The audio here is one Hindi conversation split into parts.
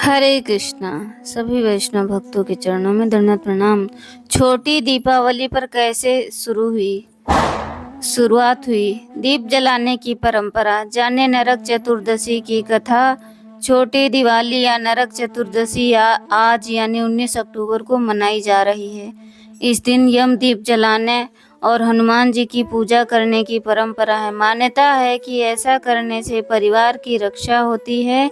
हरे कृष्णा। सभी वैष्णव भक्तों के चरणों में दंडवत प्रणाम। छोटी दीपावली पर कैसे शुरुआत हुई। दीप जलाने की परंपरा जाने नरक चतुर्दशी की कथा। छोटी दिवाली या नरक चतुर्दशी आज यानी 19 अक्टूबर को मनाई जा रही है। इस दिन यम दीप जलाने और हनुमान जी की पूजा करने की परंपरा है। मान्यता है कि ऐसा करने से परिवार की रक्षा होती है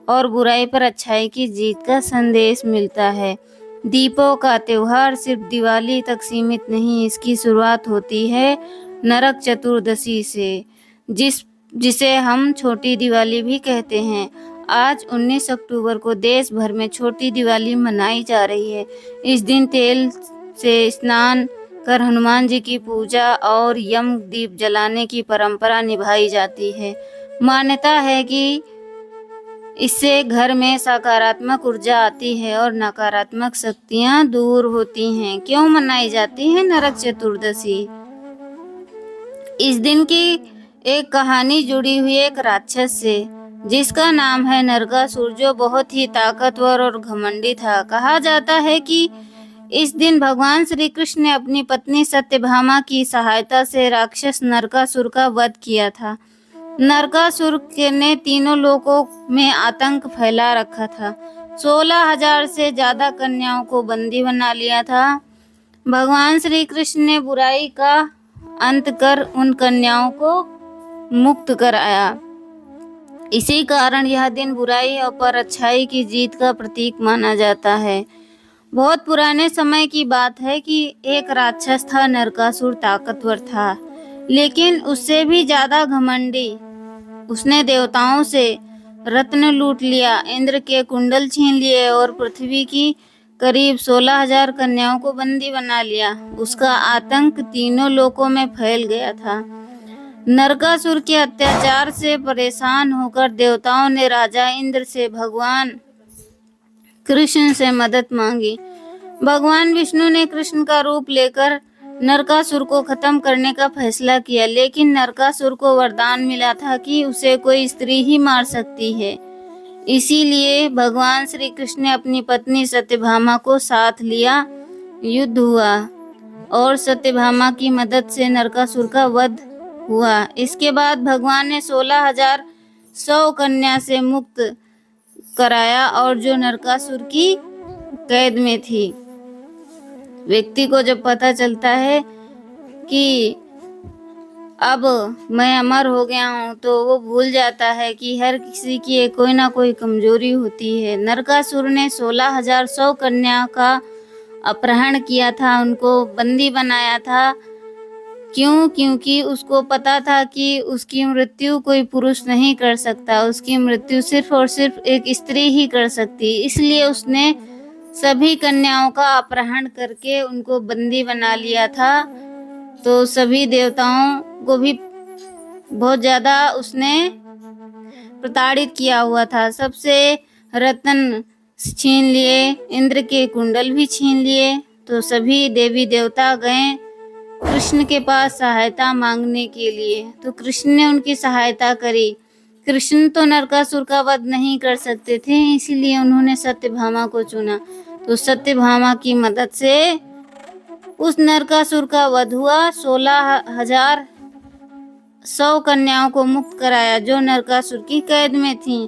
और बुराई पर अच्छाई की जीत का संदेश मिलता है। दीपों का त्योहार सिर्फ दिवाली तक सीमित नहीं, इसकी शुरुआत होती है नरक चतुर्दशी से, जिसे हम छोटी दिवाली भी कहते हैं। आज 19 अक्टूबर को देश भर में छोटी दिवाली मनाई जा रही है। इस दिन तेल से स्नान कर हनुमान जी की पूजा और यम दीप जलाने की परंपरा निभाई जाती है। मान्यता है कि इससे घर में सकारात्मक ऊर्जा आती है और नकारात्मक शक्तियां दूर होती हैं। क्यों मनाई जाती है नरक चतुर्दशी? इस दिन की एक कहानी जुड़ी हुई एक राक्षस से, जिसका नाम है नरकासुर, जो बहुत ही ताकतवर और घमंडी था। कहा जाता है कि इस दिन भगवान श्री कृष्ण ने अपनी पत्नी सत्यभामा की सहायता से राक्षस नरकासुर का वध किया था। नरकासुर ने तीनों लोकों में आतंक फैला रखा था। 16,000 से ज्यादा कन्याओं को बंदी बना लिया था। भगवान श्री कृष्ण ने बुराई का अंत कर उन कन्याओं को मुक्त कराया। इसी कारण यह दिन बुराई पर अच्छाई की जीत का प्रतीक माना जाता है। बहुत पुराने समय की बात है कि एक राक्षस था। नरकासुर ताकतवर था, लेकिन उससे भी ज्यादा घमंडी। उसने देवताओं से रत्न लूट लिया, इंद्र के कुंडल छीन लिए और पृथ्वी की करीब 16,000 कन्याओं को बंदी बना लिया। उसका आतंक तीनों लोकों में फैल गया था। नरकासुर के अत्याचार से परेशान होकर देवताओं ने राजा इंद्र से भगवान कृष्ण से मदद मांगी। भगवान विष्णु ने कृष्ण का रूप लेकर नरकासुर को खत्म करने का फैसला किया, लेकिन नरकासुर को वरदान मिला था कि उसे कोई स्त्री ही मार सकती है। इसीलिए भगवान श्री कृष्ण ने अपनी पत्नी सत्यभामा को साथ लिया। युद्ध हुआ और सत्यभामा की मदद से नरकासुर का वध हुआ। इसके बाद भगवान ने 16,100 कन्या से मुक्त कराया और जो नरकासुर की कैद में थी। व्यक्ति को जब पता चलता है कि अब मैं अमर हो गया हूँ, तो वो भूल जाता है कि हर किसी की कोई ना कोई कमजोरी होती है। नरकासुर ने 16,100 कन्या का अपहरण किया था, उनको बंदी बनाया था। क्योंकि उसको पता था कि उसकी मृत्यु कोई पुरुष नहीं कर सकता, उसकी मृत्यु सिर्फ और सिर्फ एक स्त्री ही कर सकती। इसलिए उसने सभी कन्याओं का अपहरण करके उनको बंदी बना लिया था। तो सभी देवताओं को भी बहुत ज्यादा उसने प्रताड़ित किया हुआ था। सबसे रत्न छीन लिए, इंद्र के कुंडल भी छीन लिए। तो सभी देवी देवता गए कृष्ण के पास सहायता मांगने के लिए। तो कृष्ण ने उनकी सहायता करी। कृष्ण तो नरकासुर का वध नहीं कर सकते थे, इसीलिए उन्होंने सत्यभामा को चुना। तो सत्यभामा की मदद से उस नरकासुर का वध हुआ। 16,100 कन्याओं को मुक्त कराया जो नरकासुर की कैद में थीं।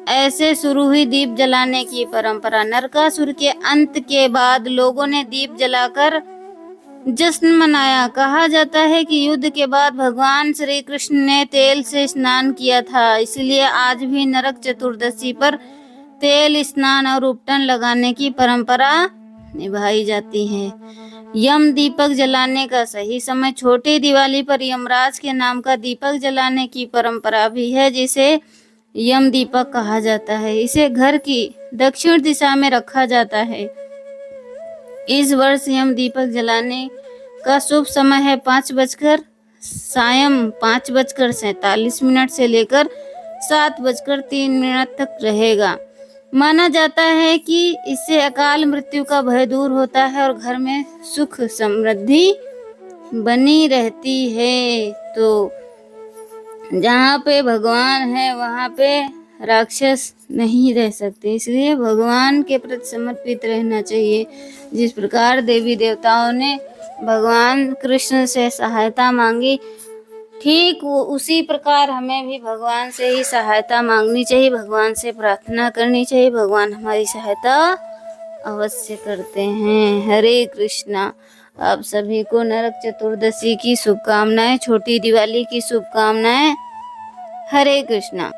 ऐसे शुरू हुई दीप जलाने की परंपरा। नरकासुर के अंत के बाद लोगों ने दीप जलाकर जश्न मनाया। कहा जाता है कि युद्ध के बाद भगवान श्री कृष्ण ने तेल से स्नान किया था, इसलिए आज भी नरक चतुर्दशी पर तेल स्नान और उपटन लगाने की परंपरा निभाई जाती है। यम दीपक जलाने का सही समय। छोटी दिवाली पर यमराज के नाम का दीपक जलाने की परंपरा भी है, जिसे यम दीपक कहा जाता है। इसे घर की दक्षिण दिशा में रखा जाता है। इस वर्ष यम दीपक जलाने का शुभ समय है सायं 5:47 से लेकर 7:03 तक रहेगा। माना जाता है कि इससे अकाल मृत्यु का भय दूर होता है और घर में सुख समृद्धि बनी रहती है। तो जहाँ पे भगवान है वहाँ पे राक्षस नहीं रह सकते, इसलिए भगवान के प्रति समर्पित रहना चाहिए। जिस प्रकार देवी देवताओं ने भगवान कृष्ण से सहायता मांगी, ठीक उसी प्रकार हमें भी भगवान से ही सहायता मांगनी चाहिए, भगवान से प्रार्थना करनी चाहिए। भगवान हमारी सहायता अवश्य करते हैं। हरे कृष्णा। आप सभी को नरक चतुर्दशी की शुभकामनाएं, छोटी दिवाली की शुभकामनाएं। हरे कृष्णा।